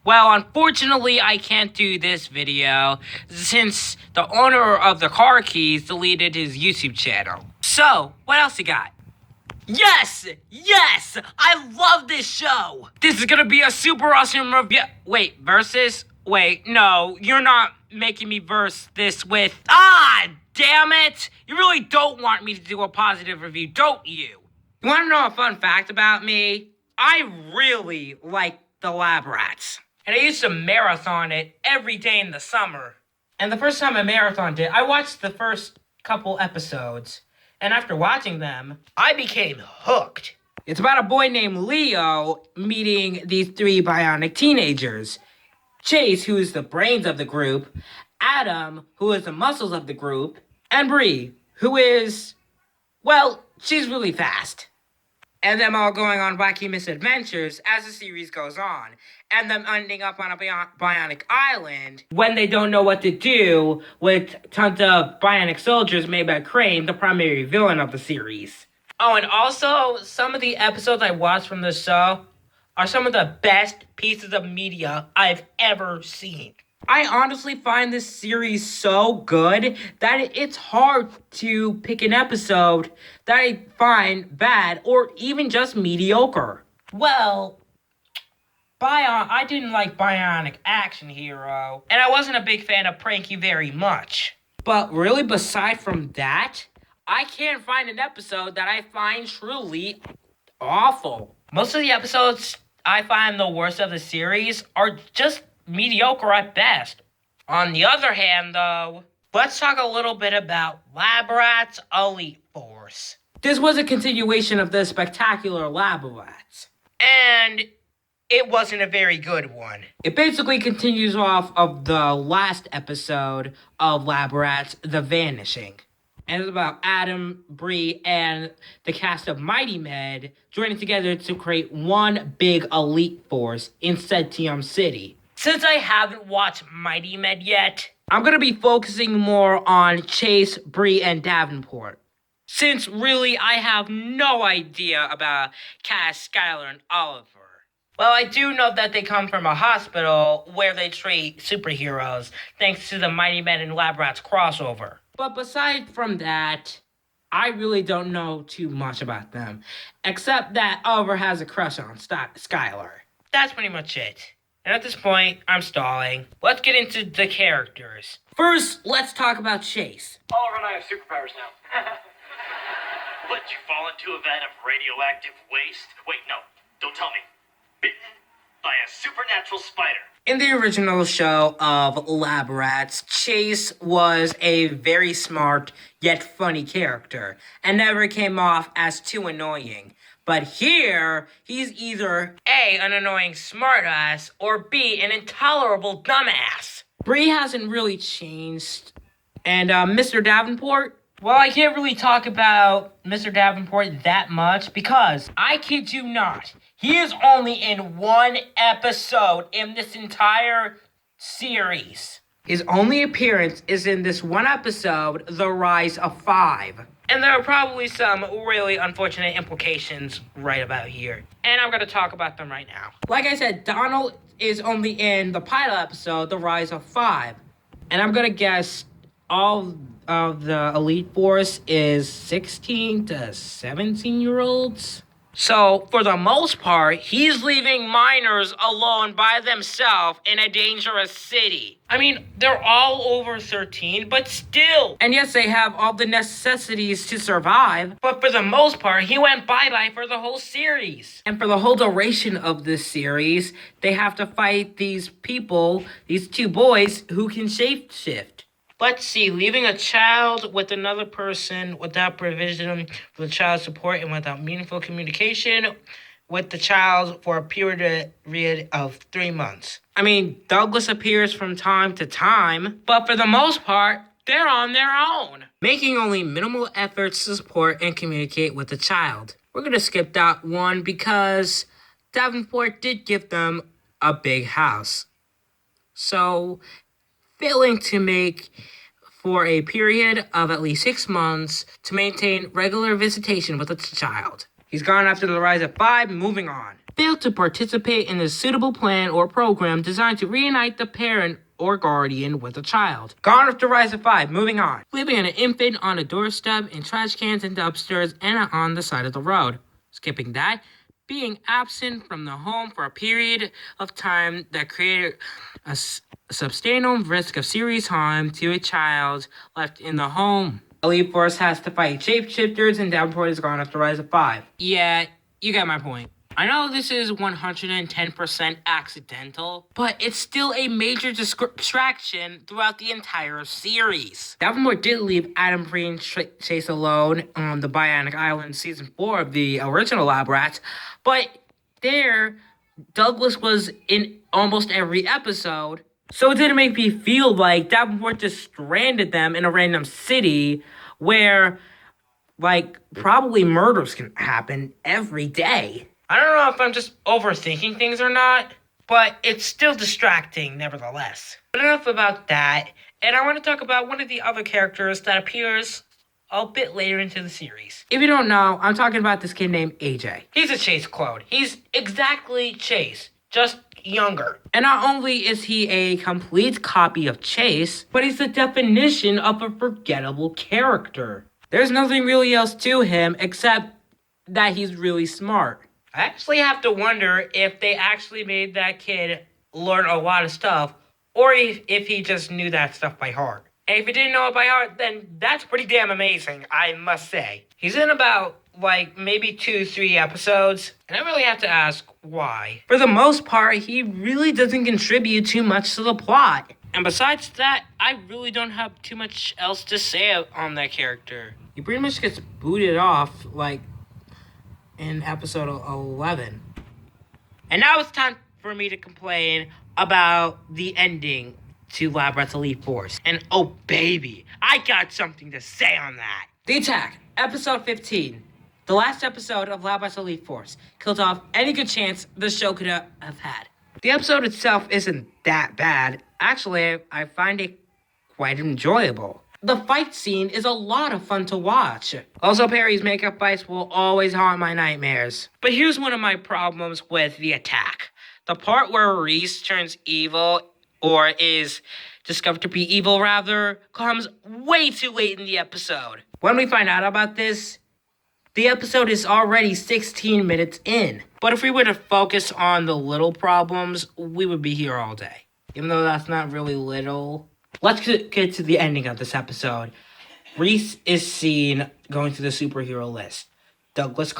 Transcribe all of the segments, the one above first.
Well, unfortunately, I can't do this video since the owner of the car keys deleted his YouTube channel. So, what else you got? Yes! Yes! I love this show! This is gonna be a super awesome review. Wait, versus? Wait, no, you're not making me verse this with... Ah! Damn it! You really don't want me to do a positive review, don't you? You wanna know a fun fact about me? I really like the Lab Rats. And I used to marathon it every day in the summer. And the first time I marathoned it, I watched the first couple episodes. And after watching them, I became hooked. It's about a boy named Leo meeting these three bionic teenagers. Chase, who is the brains of the group, Adam, who is the muscles of the group, and Bree, who is, well, she's really fast. And them all going on wacky misadventures as the series goes on. And them ending up on a bionic island when they don't know what to do with tons of bionic soldiers made by Crane, the primary villain of the series. Oh, and also, some of the episodes I watched from the show are some of the best pieces of media I've ever seen. I honestly find this series so good that it's hard to pick an episode that I find bad or even just mediocre. Well, I didn't like Bionic Action Hero, and I wasn't a big fan of Pranky very much. But really, beside from that, I can't find an episode that I find truly awful. Most of the episodes I find the worst of the series are just mediocre at best. On the other hand, though, let's talk a little bit about Lab Rats Elite Force. This was a continuation of the spectacular Lab Rats, and it wasn't a very good one. It basically continues off of the last episode of Lab Rats, The Vanishing. And it's about Adam, Bree, and the cast of Mighty Med joining together to create one big elite force in Cetium City. Since I haven't watched Mighty Med yet, I'm going to be focusing more on Chase, Bree, and Davenport. Since really I have no idea about Cass, Skylar, and Oliver. Well, I do know that they come from a hospital where they treat superheroes, thanks to the Mighty Men and Lab Rats crossover. But beside from that, I really don't know too much about them, except that Oliver has a crush on Skylar. That's pretty much it. And at this point, I'm stalling. Let's get into the characters. First, let's talk about Chase. Oliver and I have superpowers now. What, you fall into a vat of radioactive waste? Wait, no, don't tell me. Bitten by a supernatural spider. In the original show of Lab Rats, Chase was a very smart yet funny character and never came off as too annoying. But here, he's either A, an annoying smartass, or B, an intolerable dumbass. Bree hasn't really changed. And Mr. Davenport? Well, I can't really talk about Mr. Davenport that much because, I kid you not, he is only in one episode in this entire series. His only appearance is in this one episode, The Rise of 5. And there are probably some really unfortunate implications right about here. And I'm going to talk about them right now. Like I said, Donald is only in the pilot episode, The Rise of 5. And I'm going to guess all of the Elite Force is 16 to 17-year-olds. So, for the most part, he's leaving minors alone by themselves in a dangerous city. I mean, they're all over 13, but still. And yes, they have all the necessities to survive. But for the most part, he went bye-bye for the whole series. And for the whole duration of this series, they have to fight these people, these two boys, who can shapeshift. Let's see, leaving a child with another person without provision for the child's support and without meaningful communication with the child for a period of 3 months. I mean, Douglas appears from time to time, but for the most part, they're on their own, making only minimal efforts to support and communicate with the child. We're going to skip that one because Davenport did give them a big house. So, failing to make for a period of at least 6 months to maintain regular visitation with the child. He's gone after The Rise of 5, moving on. failed to participate in a suitable plan or program designed to reunite the parent or guardian with the child. Gone with the Rise of 5, moving on. Leaving an infant on a doorstep in trash cans and dumpsters and on the side of the road. Skipping that. Being absent from the home for a period of time that created a substantial risk of serious harm to a child left in the home. Elite Force has to fight shapeshifters and Davenport is gone after Rise of 5. Yeah, you get my point. I know this is 110% accidental, but it's still a major distraction throughout the entire series. Davenport did leave Adam Free and Chase alone on the Bionic Island in Season 4 of the original Lab Rats, but there, Douglas was in almost every episode, so it didn't make me feel like Davenport just stranded them in a random city where, probably murders can happen every day. I don't know if I'm just overthinking things or not, but it's still distracting nevertheless. But enough about that, and I want to talk about one of the other characters that appears a bit later into the series. If you don't know, I'm talking about this kid named AJ. He's a Chase clone. He's exactly Chase, just younger. And not only is he a complete copy of Chase, but he's the definition of a forgettable character. There's nothing really else to him except that he's really smart. I actually have to wonder if they actually made that kid learn a lot of stuff, or if he just knew that stuff by heart. And if he didn't know it by heart, then that's pretty damn amazing, I must say. He's in about, maybe 2-3 episodes, and I really have to ask why. For the most part, he really doesn't contribute too much to the plot. And besides that, I really don't have too much else to say on that character. He pretty much gets booted off, in episode 11. And now it's time for me to complain about the ending to Lab Rats Elite Force. And oh baby, I got something to say on that. The Attack, episode 15. The last episode of Lab Rats Elite Force killed off any good chance the show could have had. The episode itself isn't that bad. Actually, I find it quite enjoyable. The fight scene is a lot of fun to watch. Also, Perry's makeup fights will always haunt my nightmares. But here's one of my problems with The Attack. The part where Reese turns evil, or is discovered to be evil rather, comes way too late in the episode. When we find out about this, the episode is already 16 minutes in. But if we were to focus on the little problems, we would be here all day. Even though that's not really little. Let's get to the ending of this episode. Reese is seen going through the superhero list. Douglas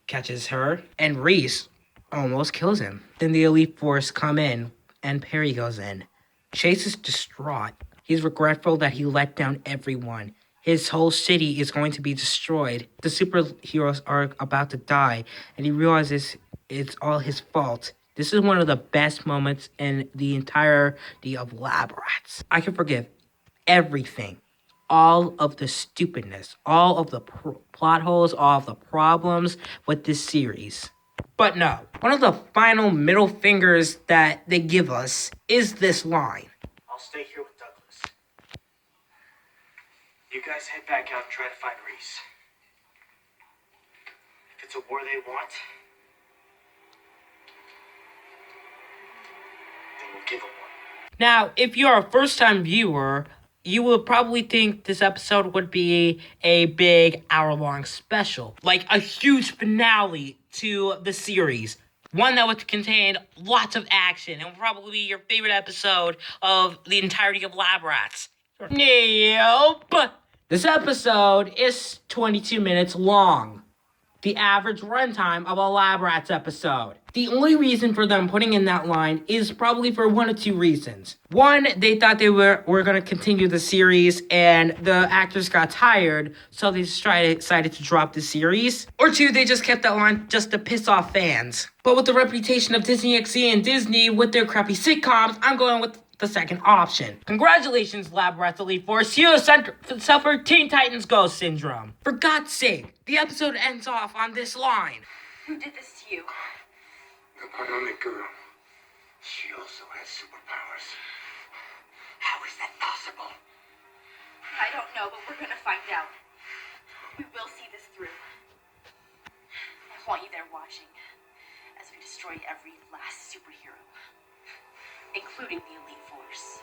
catches her, and Reese almost kills him. Then the Elite Force come in, and Perry goes in. Chase is distraught. He's regretful that he let down everyone. His whole city is going to be destroyed. The superheroes are about to die, and he realizes it's all his fault. This is one of the best moments in the entirety of Lab Rats. I can forgive everything. All of the stupidness, all of the plot holes, all of the problems with this series. But no, one of the final middle fingers that they give us is this line. I'll stay here with Douglas. You guys head back out and try to find Reese. If it's a war they want, then we'll give them one. Now, if you're a first-time viewer, you would probably think this episode would be a big hour-long special. Like a huge finale to the series. One that would contain lots of action and would probably be your favorite episode of the entirety of Lab Rats. Nope! This episode is 22 minutes long. The average runtime of a Lab Rats episode. The only reason for them putting in that line is probably for one of two reasons. One, they thought they were going to continue the series and the actors got tired, so they just decided to drop the series. Or two, they just kept that line just to piss off fans. But with the reputation of Disney XD and Disney with their crappy sitcoms, I'm going with the second option. Congratulations, Lab Rats Elite Force. You suffered Teen Titans Go syndrome. For God's sake, the episode ends off on this line. Who did this to you? The Bionic girl. She also has superpowers. How is that possible? I don't know, but we're gonna find out. We will see this through. I want you there watching as we destroy destroy every last superhero, including the Elite Force.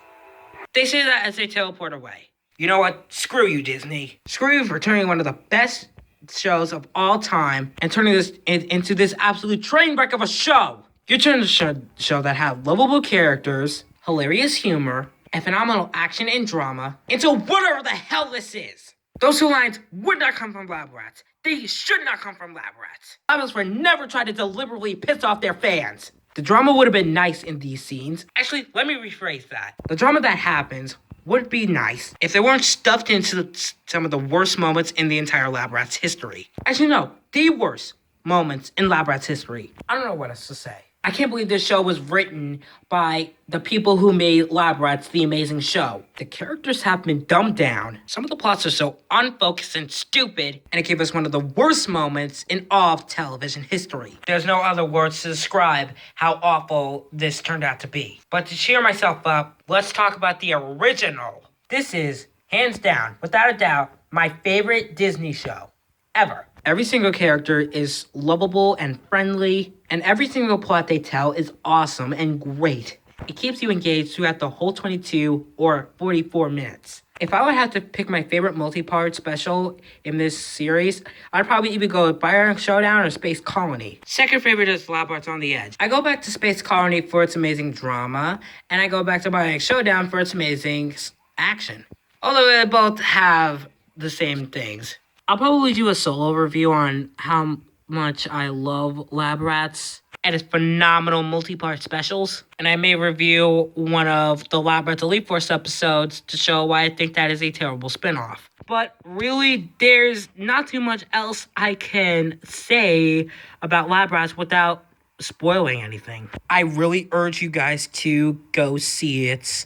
They say that as they teleport away. You know what? Screw you, Disney. Screw you for turning one of the best shows of all time and turning this into this absolute train wreck of a show. You're turning a show that had lovable characters, hilarious humor, and phenomenal action and drama into whatever the hell this is. Those two lines would not come from Lab Rats. They should not come from Lab Rats. Lab Rats were never trying to deliberately piss off their fans. The drama would have been nice in these scenes. Actually, let me rephrase that. The drama that happens would be nice if they weren't stuffed into some of the worst moments in the entire Lab Rats history. Actually, no, the worst moments in Lab Rats history. I don't know what else to say. I can't believe this show was written by the people who made Lab Rats the amazing show. The characters have been dumbed down. Some of the plots are so unfocused and stupid, and it gave us one of the worst moments in all of television history. There's no other words to describe how awful this turned out to be. But to cheer myself up, let's talk about the original. This is, hands down, without a doubt, my favorite Disney show ever. Every single character is lovable and friendly, and every single plot they tell is awesome and great. It keeps you engaged throughout the whole 22 or 44 minutes. If I would have to pick my favorite multi-part special in this series, I'd probably either go with Bionic Showdown or Space Colony. Second favorite is Lab Rats on the Edge. I go back to Space Colony for its amazing drama, and I go back to Bionic Showdown for its amazing action. Although they both have the same things. I'll probably do a solo review on how much I love Lab Rats and its phenomenal multi-part specials. And I may review one of the Lab Rats Elite Force episodes to show why I think that is a terrible spinoff. But really, there's not too much else I can say about Lab Rats without spoiling anything. I really urge you guys to go see it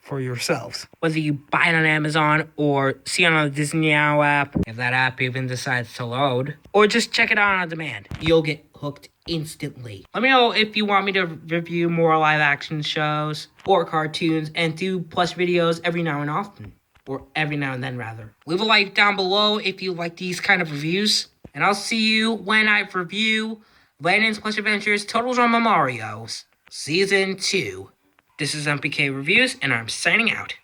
for yourselves. Whether you buy it on Amazon or see it on the Disney Now app, if that app even decides to load, or just check it out on demand. You'll get hooked instantly. Let me know if you want me to review more live action shows or cartoons and do plush videos every now and often. Or every now and then, rather. Leave a like down below if you like these kind of reviews. And I'll see you when I review Landon's Plush Adventures Total Drama Mario's Season 2. This is MPK Reviews, and I'm signing out.